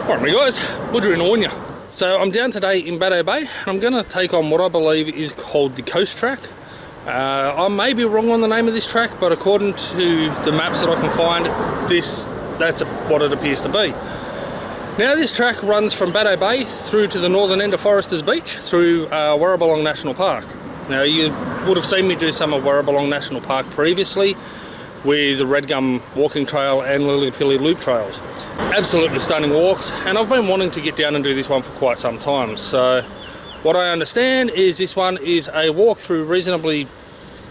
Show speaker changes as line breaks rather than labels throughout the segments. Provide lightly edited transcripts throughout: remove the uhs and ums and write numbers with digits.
Alright guys, Woodra in Ornia. So I'm down today in Bateau Bay. I'm going to take on what I believe is called the Coast Track. I may be wrong on the name of this track, but according to the maps that I can find, that's what it appears to be. Now this track runs from Bateau Bay through to the northern end of Forresters Beach through Wyrrabalong National Park. Now you would have seen me do some of Wyrrabalong National Park previously with the Red Gum Walking Trail and Lillipilly Loop Trails. Absolutely stunning walks, and I've been wanting to get down and do this one for quite some time. So what I understand is this one is a walk through reasonably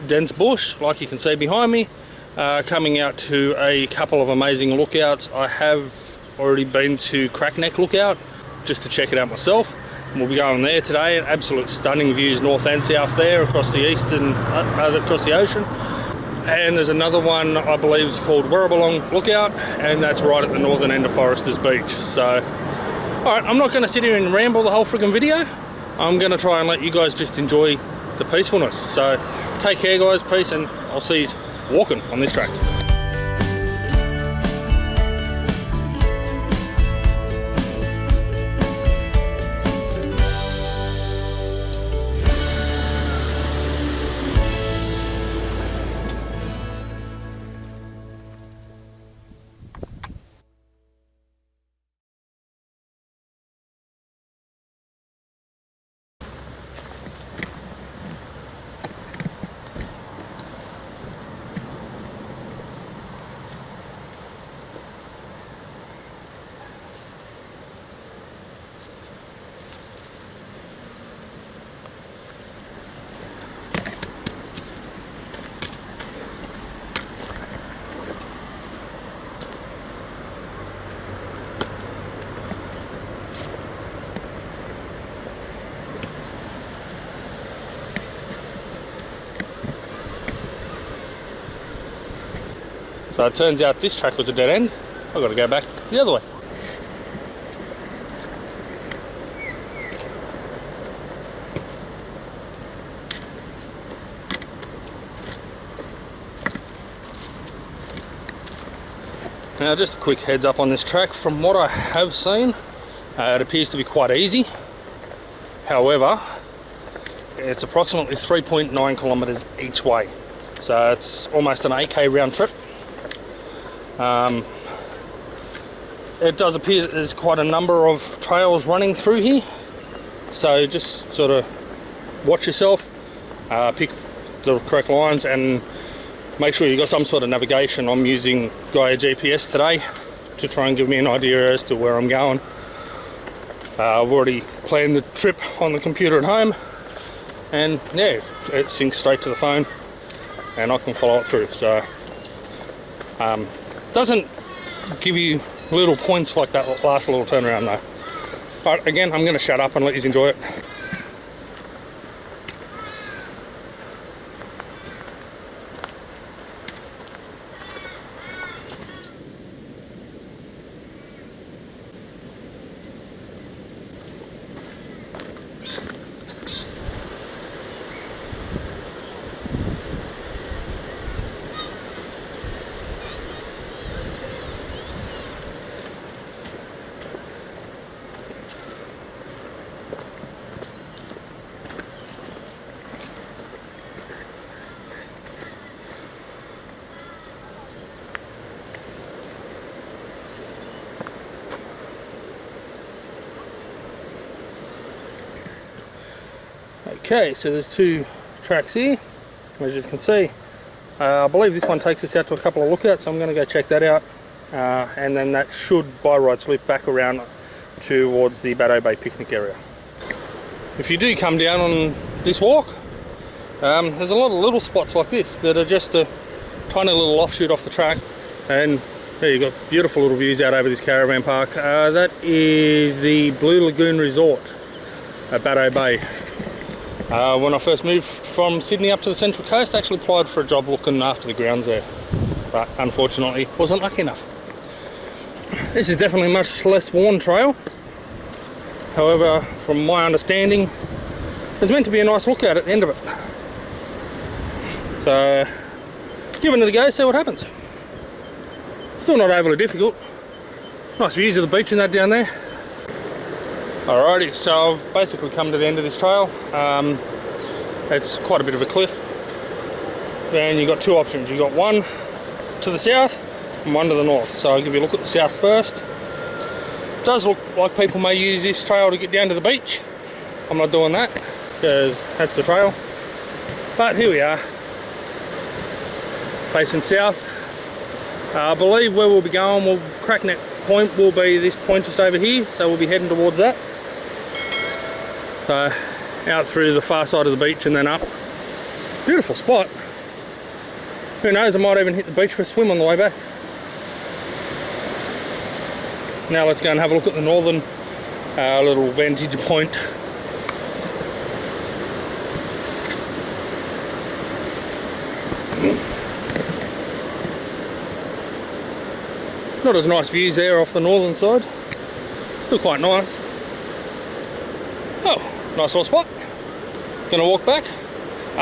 dense bush, like you can see behind me, coming out to a couple of amazing lookouts. I have already been to Crackneck Lookout just to check it out myself. We'll be going there today. Absolute stunning views north and south there across the east and across the ocean. And there's another one I believe is called Wyrrabalong Lookout, and that's right at the northern end of Forresters Beach. So alright, I'm not going to sit here and ramble the whole friggin' video. I'm going to try and let you guys just enjoy the peacefulness. So take care guys, peace, and I'll see you walking on this track. So it turns out this track was a dead end. I've got to go back the other way. Now just a quick heads up on this track. From what I have seen, it appears to be quite easy. However, it's approximately 3.9 kilometres each way. So it's almost an 8k round trip. It does appear that there's quite a number of trails running through here, so just sort of watch yourself, pick the correct lines and make sure you've got some sort of navigation. I'm using Gaia GPS today to try and give me an idea as to where I'm going. I've already planned the trip on the computer at home, and yeah, it syncs straight to the phone and I can follow it through. So doesn't give you little points like that last little turnaround though. But again, I'm going to shut up and let you enjoy it. Okay, so there's two tracks here, as you can see. I believe this one takes us out to a couple of lookouts, so I'm going to go check that out. And then that should, by rights, loop back around towards the Bateau Bay picnic area. If you do come down on this walk, there's a lot of little spots like this that are just a tiny little offshoot off the track. And there you've got beautiful little views out over this caravan park. That is the Blue Lagoon Resort at Bateau Bay. When I first moved from Sydney up to the Central Coast, I actually applied for a job looking after the grounds there, but unfortunately wasn't lucky enough. This is definitely a much less worn trail. However, from my understanding, there's meant to be a nice lookout at the end of it. So, giving it a go, see what happens. Still not overly difficult. Nice views of the beach and that down there. Alrighty, so I've basically come to the end of this trail. It's quite a bit of a cliff. And you've got two options. You've got one to the south and one to the north. So I'll give you a look at the south first. It does look like people may use this trail to get down to the beach. I'm not doing that because that's the trail. But here we are, facing south. I believe where we'll be going, Crackneck Point will be this point just over here, so we'll be heading towards that. So out through the far side of the beach and then up. Beautiful spot. Who knows, I might even hit the beach for a swim on the way back. Now let's go and have a look at the northern little vantage point. Not as nice views there off the northern side. Still quite nice. Oh, nice little spot. Gonna walk back.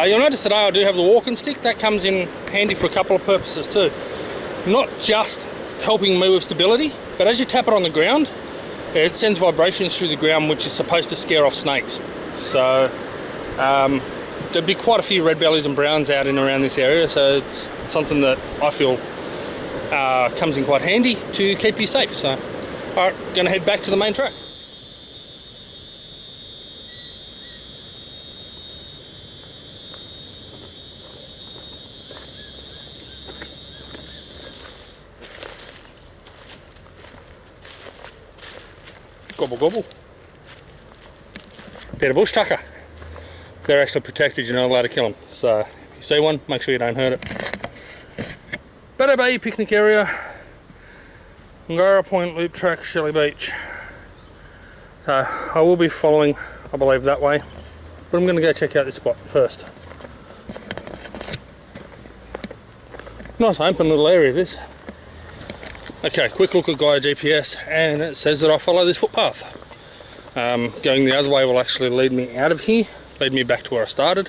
You'll notice today I do have the walking stick. That comes in handy for a couple of purposes too. Not just helping me with stability, but as you tap it on the ground, it sends vibrations through the ground which is supposed to scare off snakes. So there'd be quite a few red bellies and browns out in and around this area, so it's something that I feel comes in quite handy to keep you safe. So alright, gonna head back to the main track. Gobble gobble. Bit of bush tucker. They're actually protected, you're not allowed to kill them. So if you see one, make sure you don't hurt it. Bateau Bay picnic area, Hangar Point loop track, Shelley Beach. So I will be following, I believe, that way, but I'm going to go check out this spot first. Nice open little area this. Okay, quick look at Gaia GPS, and it says that I follow this footpath. Going the other way will actually lead me out of here, lead me back to where I started.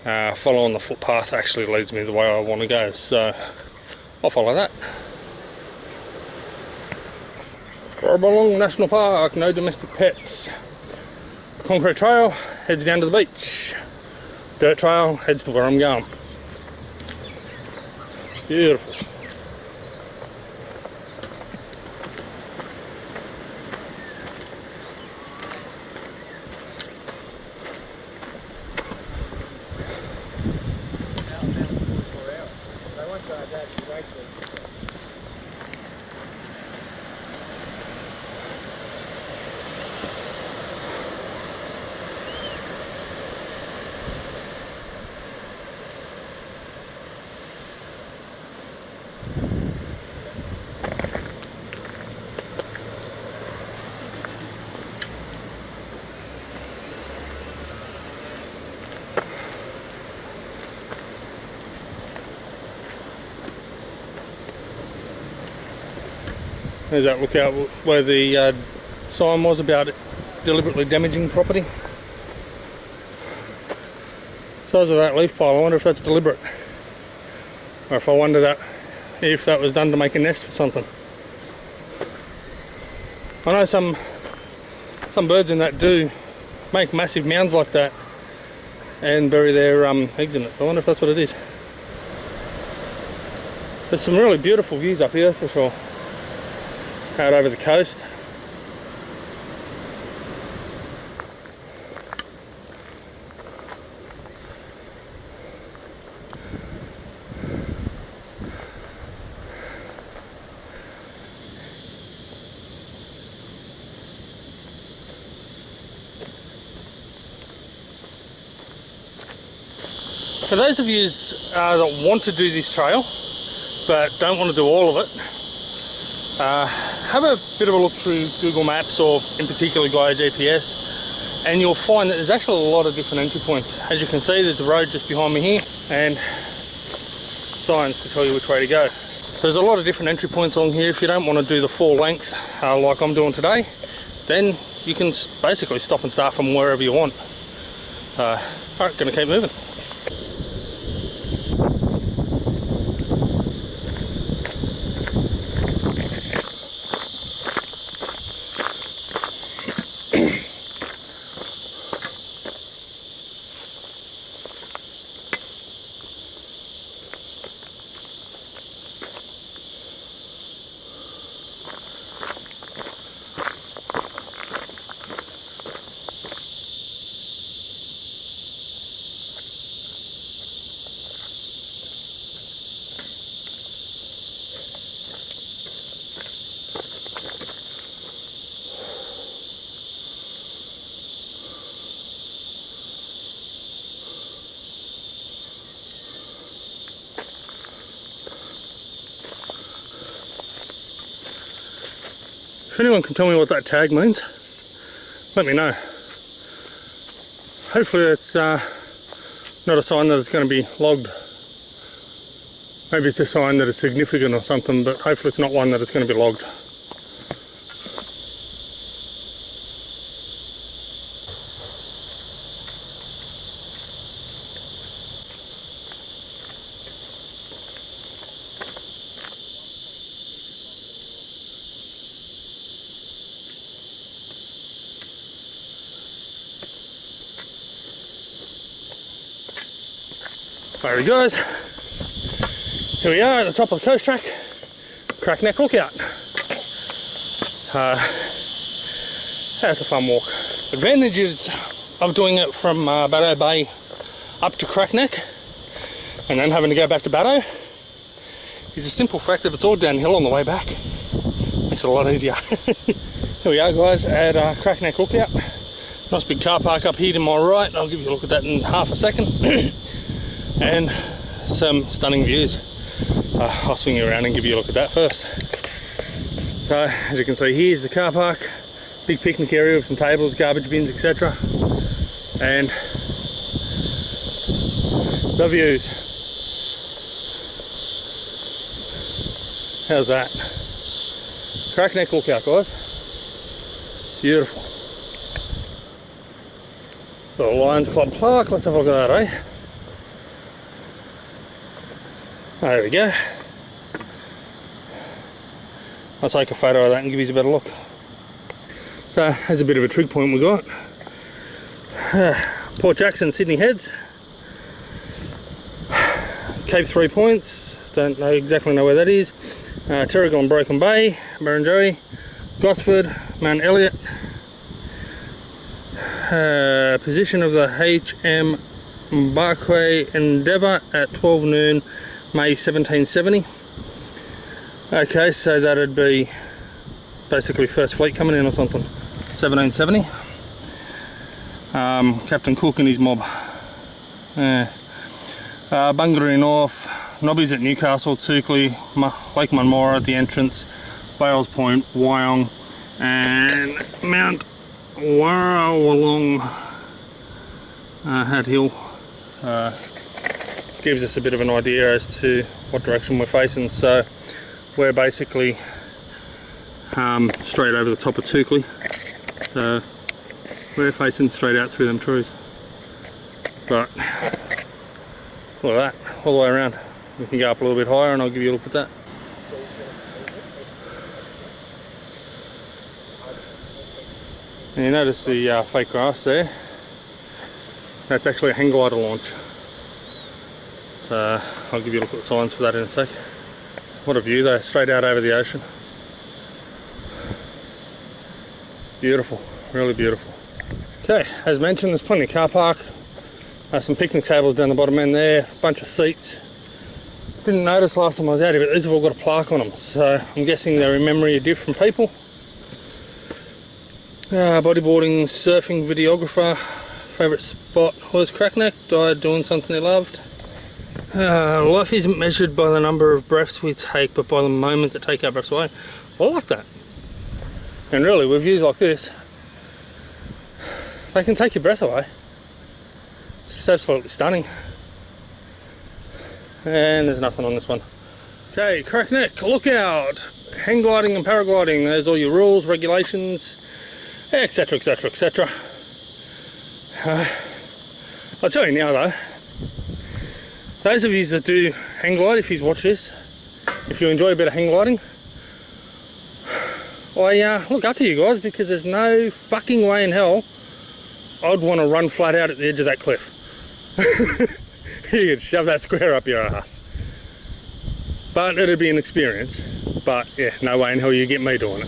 Following the footpath actually leads me the way I want to go, so I'll follow that. Wyrrabalong National Park, no domestic pets. Concrete trail heads down to the beach. Dirt trail heads to where I'm going. Beautiful. There's that lookout where the sign was about deliberately damaging property. Size of that leaf pile, I wonder if that's deliberate. Or if I wonder if that was done to make a nest for something. I know some birds in that do make massive mounds like that and bury their eggs in it, so I wonder if that's what it is. There's some really beautiful views up here, that's for sure. Out over the coast. For those of you that want to do this trail but don't want to do all of it, have a bit of a look through Google Maps, or in particular Gaia GPS, and you'll find that there's actually a lot of different entry points. As you can see, there's a road just behind me here and signs to tell you which way to go. So there's a lot of different entry points on here. If you don't want to do the full length like I'm doing today, then you can basically stop and start from wherever you want. Alright, gonna keep moving. If anyone can tell me what that tag means, let me know. Hopefully it's not a sign that it's going to be logged. Maybe it's a sign that it's significant or something, but hopefully it's not one that it's going to be logged. There he goes. Here we are at the top of the coast track, Crackneck Lookout. That's a fun walk. Advantages of doing it from Bateau Bay up to Crackneck and then having to go back to Bateau is the simple fact that it's all downhill on the way back. Makes it a lot easier. Here we are guys at Crackneck Lookout. Nice big car park up here to my right. I'll give you a look at that in half a second. And some stunning views. I'll swing you around and give you a look at that first. So as you can see, here's the car park, big picnic area with some tables, garbage bins, etc. And the views. How's that? Crackneck Lookout, guys. Beautiful. The Lions Club Plaque. Let's have a look at that, eh? There we go. I'll take a photo of that and give you a better look. So there's a bit of a trig point we got. Port Jackson, Sydney Heads. Cape 3 Points, don't exactly know where that is. Terrigal and Broken Bay, Barrenjoey, Gosford, Mount Elliot. Position of the HM Barquay Endeavour at 12 noon. May 1770. Okay, so that'd be basically First Fleet coming in or something. 1770. Captain Cook and his mob. Bungaree North, Nobbies at Newcastle, Tukely, Lake Munmora at the entrance, Bales Point, Wyong, and Mount Wyrrabalong Hat Hill. Gives us a bit of an idea as to what direction we're facing. So we're basically straight over the top of Tukely, so we're facing straight out through them trees. But look at that, all the way around. We can go up a little bit higher and I'll give you a look at that. And you notice the fake grass there? That's actually a Hangar Launch. So I'll give you a look at the signs for that in a sec. What a view though, straight out over the ocean. Beautiful, really beautiful. Okay, as mentioned, there's plenty of car park. Some picnic tables down the bottom end there, a bunch of seats. Didn't notice last time I was out here, but these have all got a plaque on them, so I'm guessing they're in memory of different people. Bodyboarding, surfing, videographer. Favourite spot was Crackneck, died doing something he loved. Life isn't measured by the number of breaths we take, but by the moment that take our breaths away. I like that. And really, with views like this, they can take your breath away. It's just absolutely stunning. And there's nothing on this one. Okay, Crackneck Lookout. Hang gliding and paragliding. There's all your rules, regulations, etc, etc, etc. I'll tell you now though, those of you that do hang glide, if you watch this, if you enjoy a bit of hang gliding, I look up to you guys, because there's no fucking way in hell I'd want to run flat out at the edge of that cliff. You could shove that square up your ass. But it'd be an experience. But yeah, no way in hell you get me doing it.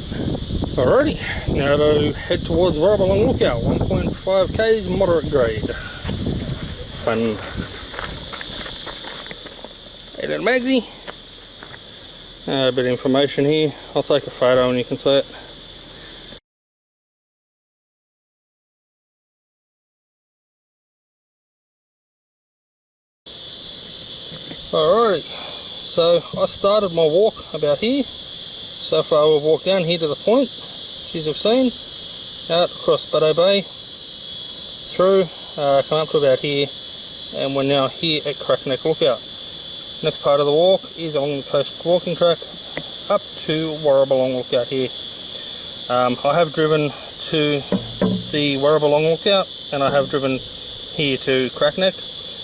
Alrighty, now to head towards Wyrrabalong Lookout, 1.5 k's, moderate grade. Fun. Hey there, Magsy. A bit of information here. I'll take a photo and you can see it. Alrighty, so I started my walk about here. So far we've walked down here to the point. you have seen, out across Bateau Bay, through, come up to about here, and we're now here at Crackneck Lookout. Next part of the walk is along the coast walking track up to Wyrrabalong Lookout here. I have driven to the Wyrrabalong Lookout and I have driven here to Crackneck,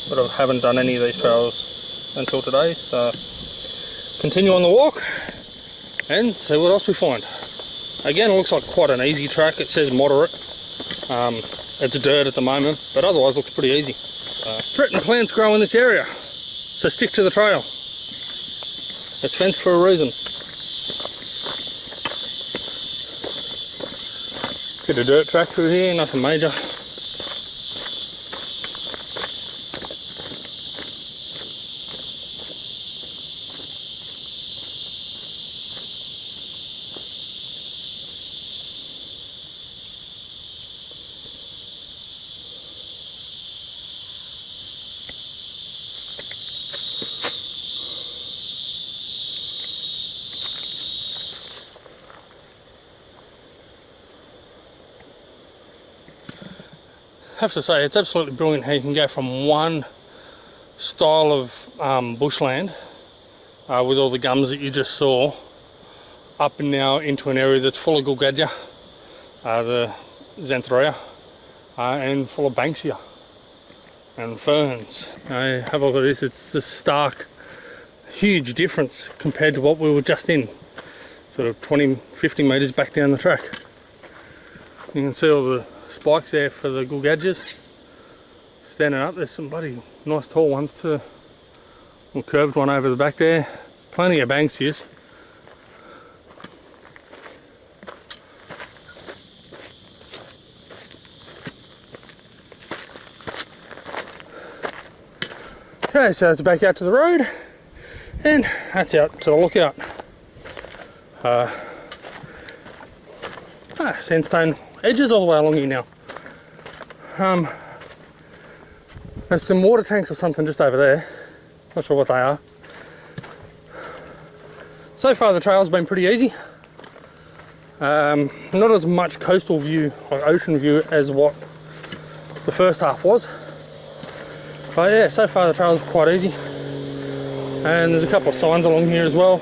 but I haven't done any of these trails until today, so continue on the walk and see what else we find. Again, it looks like quite an easy track. It says moderate. It's dirt at the moment, but otherwise looks pretty easy. Threatened plants grow in this area, so stick to the trail. It's fenced for a reason. Bit of dirt track through here, nothing major. I have to say, it's absolutely brilliant how you can go from one style of bushland with all the gums that you just saw up and now into an area that's full of gulgadja, the xanthorrhoea, and full of banksia and ferns. Have a look at this. It's a stark, huge difference compared to what we were just in, sort of 20-50 metres back down the track. You can see all the spikes there for the gulgadjas standing up. There's some bloody nice tall ones too. A curved one over the back there. Plenty of banksias. Okay, so it's back out to the road and that's out to the lookout. Sandstone edges all the way along here now. There's some water tanks or something just over there. Not sure what they are. So far the trail's been pretty easy. Not as much coastal view, like ocean view, as what the first half was. But yeah, so far the trail's quite easy. And there's a couple of signs along here as well.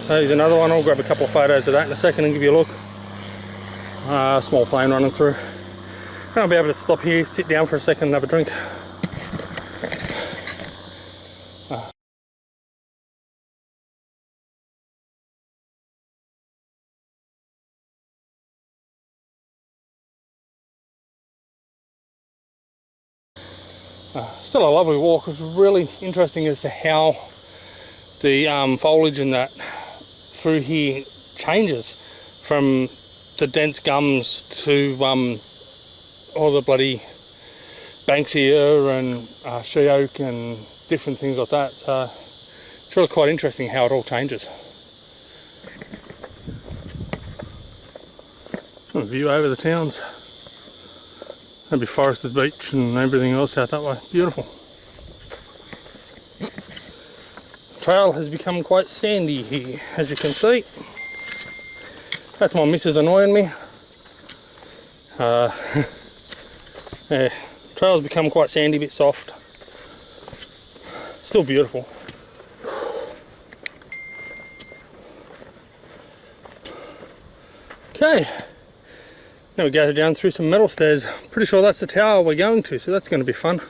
There's another one. I'll grab a couple of photos of that in a second and give you a look. Small plane running through. And I'll be able to stop here, sit down for a second and have a drink. Still a lovely walk. It was really interesting as to how the foliage and that through here changes from the dense gums to all the bloody banksia and she oak and different things like that. It's really quite interesting how it all changes. A view over the towns. That'd be Forresters Beach and everything else out that way. Beautiful. Trail has become quite sandy here, as you can see. That's my missus annoying me. Yeah, trail's become quite sandy, a bit soft. Still beautiful. Okay. Now we go down through some metal stairs. Pretty sure that's the tower we're going to, so that's going to be fun.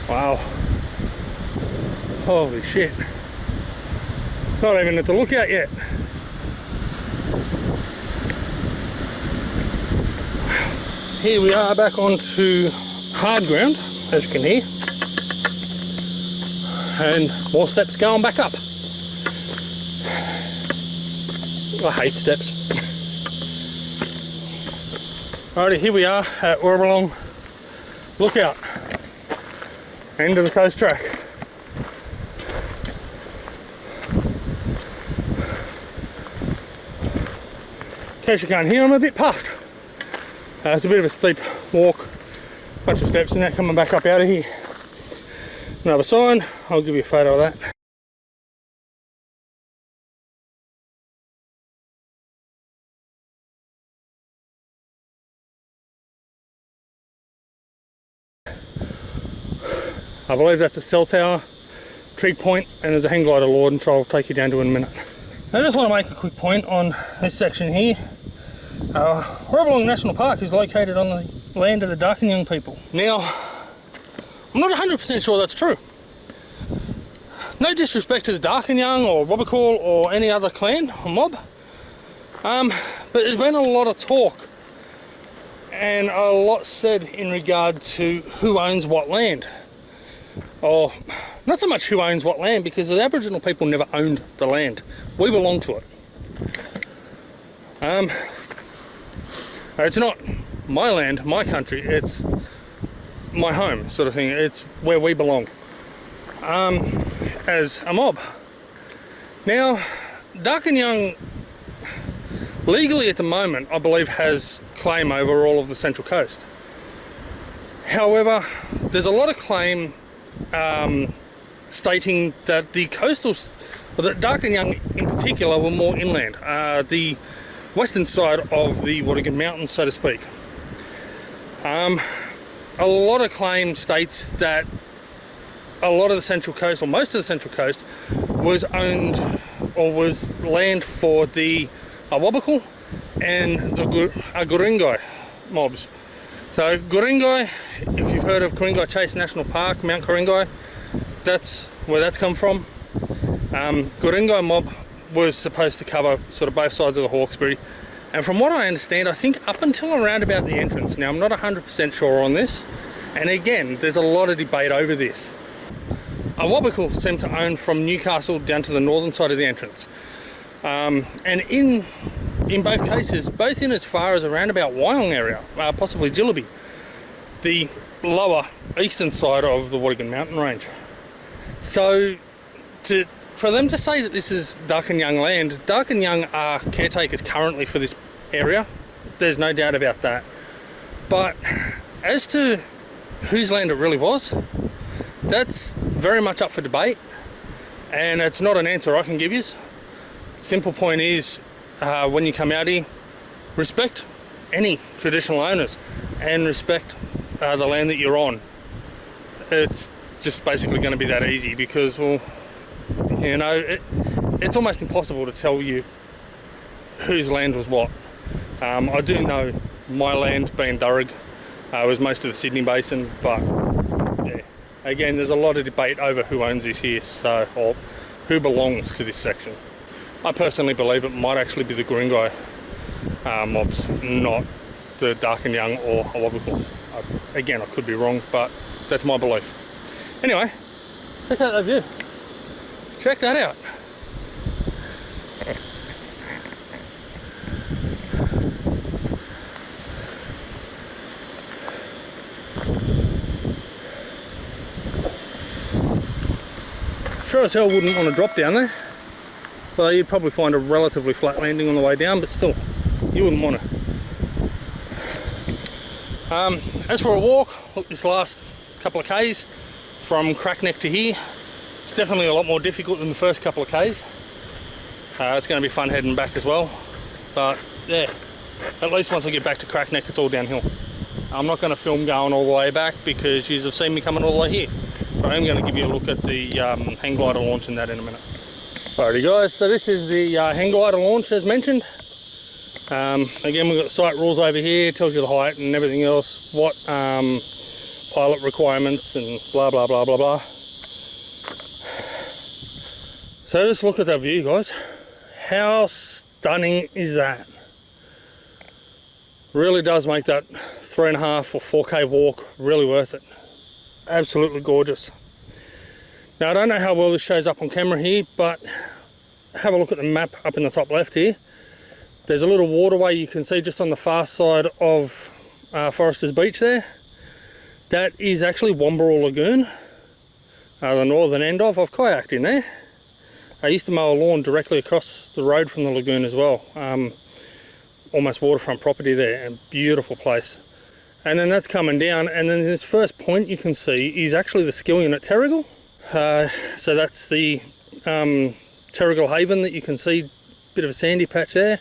Wow. Holy shit. Not even at the lookout yet. Here we are back onto hard ground, as you can hear. And more steps going back up. I hate steps. Alrighty, here we are at Wyrrabalong Lookout. End of the coast track. In case you can't hear, I'm a bit puffed. It's a bit of a steep walk, bunch of steps and that coming back up out of here. Another sign, I'll give you a photo of that. I believe that's a cell tower, trig point, and there's a hang glider lord, which I'll take you down to in a minute. I just want to make a quick point on this section here. Wyrrabalong National Park is located on the land of the Darkinjung people. Now, I'm not 100% sure that's true. No disrespect to the Darkinjung or Wyrrabalong or any other clan or mob, but there's been a lot of talk and a lot said in regard to who owns what land. Or not so much who owns what land, because the Aboriginal people never owned the land. We belong to it. It's not my land, my country, it's my home sort of thing. It's where we belong as a mob. Now, Darkinjung legally at the moment, I believe, has claim over all of the Central Coast. However, there's a lot of claim stating that the coastals, or that Darkinjung in particular, were more inland, the western side of the Wyrrabalong Mountains, so to speak. A lot of claim states that a lot of the Central Coast, or most of the Central Coast, was owned or was land for the Wamberal and the Guringai mobs. So Guringai, if you've heard of Guringai Chase National Park, Mount Guringai, that's where that's come from. Guringai mob was supposed to cover sort of both sides of the Hawkesbury, and from what I understand, I think up until around about the entrance. Now, I'm not 100% sure on this, and again, there's a lot of debate over this. Wamberal seem to own from Newcastle down to the northern side of the entrance, and in both cases, both in as far as around about Wyong area, possibly Jillaby, the lower eastern side of the Wyrrabalong mountain range. So for them to say that this is Darkinjung land, Darkinjung are caretakers currently for this area, there's no doubt about that. But as to whose land it really was, that's very much up for debate, and it's not an answer I can give you. Simple point is, when you come out here, respect any traditional owners and respect the land that you're on. It's just basically going to be that easy, because, well, you know, it's almost impossible to tell you whose land was what. I do know my land, being Durrig, was most of the Sydney Basin, but yeah, again, there's a lot of debate over who owns this here, so, or who belongs to this section. I personally believe it might actually be the Guringai mobs, not the Darkinjung or Wyrrabalong. Again, I could be wrong, but that's my belief. Anyway, check out that view. Check that out. Sure as hell wouldn't want to drop down there. Well, you'd probably find a relatively flat landing on the way down, but still, you wouldn't want to. As for a walk, look, this last couple of Ks from Crackneck to here, it's definitely a lot more difficult than the first couple of Ks. It's going to be fun heading back as well, but yeah, at least once I get back to Crackneck, it's all downhill. I'm not going to film going all the way back because you have seen me coming all the way here, but I am going to give you a look at the hang glider launch and that in a minute. Alrighty guys, so this is the hang glider launch as mentioned. Again, we've got the site rules over here, tells you the height and everything else, what pilot requirements and blah blah blah blah blah. So just look at that view guys. How stunning is that? Really does make that 3.5 or 4K walk really worth it. Absolutely gorgeous. Now I don't know how well this shows up on camera here, but have a look at the map up in the top left here. There's a little waterway you can see just on the far side of Forresters Beach there. That is actually Wamberal Lagoon, the northern end of. I've kayaked in there. I used to mow a lawn directly across the road from the lagoon as well. Almost waterfront property there, and beautiful place. And then that's coming down, and then this first point you can see is actually the skillion at Terrigal. So that's the Terrigal Haven that you can see, bit of a sandy patch there.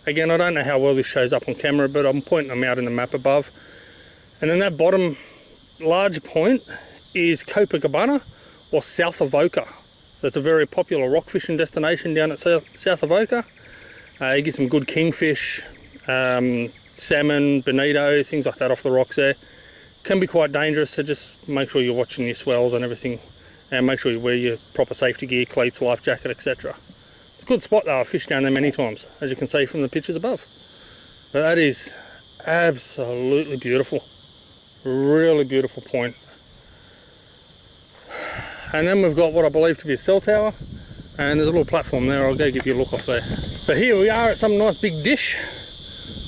Again, I don't know how well this shows up on camera, but I'm pointing them out in the map above. And then that bottom large point is Copacabana, or south of Avoca. So it's a very popular rock fishing destination down at south of Avoca. You get some good kingfish, salmon, bonito, things like that off the rocks there. Can be quite dangerous, so just make sure you're watching your swells and everything, and make sure you wear your proper safety gear, cleats, life jacket, etc. It's a good spot though. I've fished down there many times, as you can see from the pictures above. But that is absolutely beautiful. Really beautiful point. And then we've got what I believe to be a cell tower, and there's a little platform there. I'll go give you a look off there. So here we are at some nice big dish.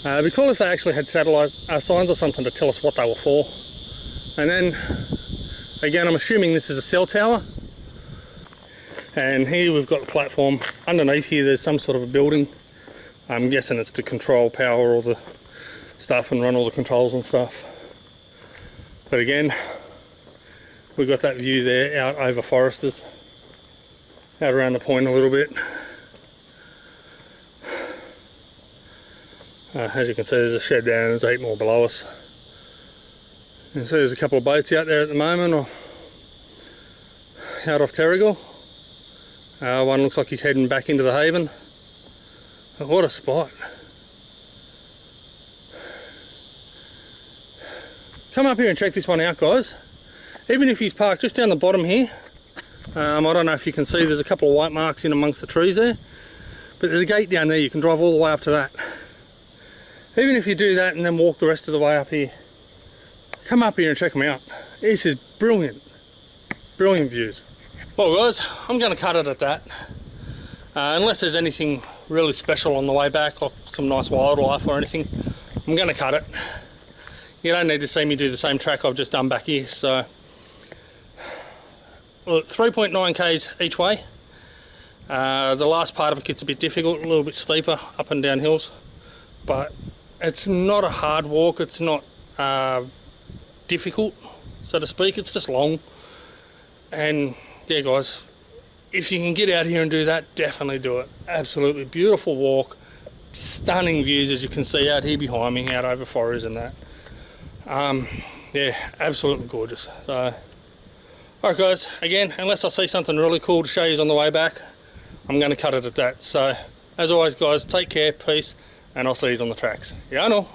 It'd be cool if they actually had satellite signs or something to tell us what they were for. And then, again, I'm assuming this is a cell tower. And here we've got the platform. Underneath here there's some sort of a building. I'm guessing it's to control power all the stuff and run all the controls and stuff. But again, we've got that view there out over Forresters, out around the point a little bit. As you can see, there's a shed down and there's 8 more below us. And so there's a couple of boats out there at the moment, or out off Terrigal. One looks like he's heading back into the haven. But what a spot. Come up here and check this one out, guys. Even if he's parked just down the bottom here, I don't know if you can see, there's a couple of white marks in amongst the trees there, but there's a gate down there. You can drive all the way up to that. Even if you do that and then walk the rest of the way up here, come up here and check them out. This is brilliant. Brilliant views. Well guys, I'm going to cut it at that. Unless there's anything really special on the way back, like some nice wildlife or anything, I'm going to cut it. You don't need to see me do the same track I've just done back here. So, well, 3.9 k's each way. The last part of it gets a bit difficult, a little bit steeper, up and down hills. But it's not a hard walk, it's not difficult, so to speak, it's just long. And yeah guys, if you can get out here and do that, definitely do it. Absolutely beautiful walk, stunning views as you can see out here behind me, out over Forresters and that. Yeah, absolutely gorgeous. So, alright guys, again, unless I see something really cool to show you on the way back, I'm going to cut it at that. So, as always guys, take care, peace, and I'll see you on the tracks. Yeah, I know.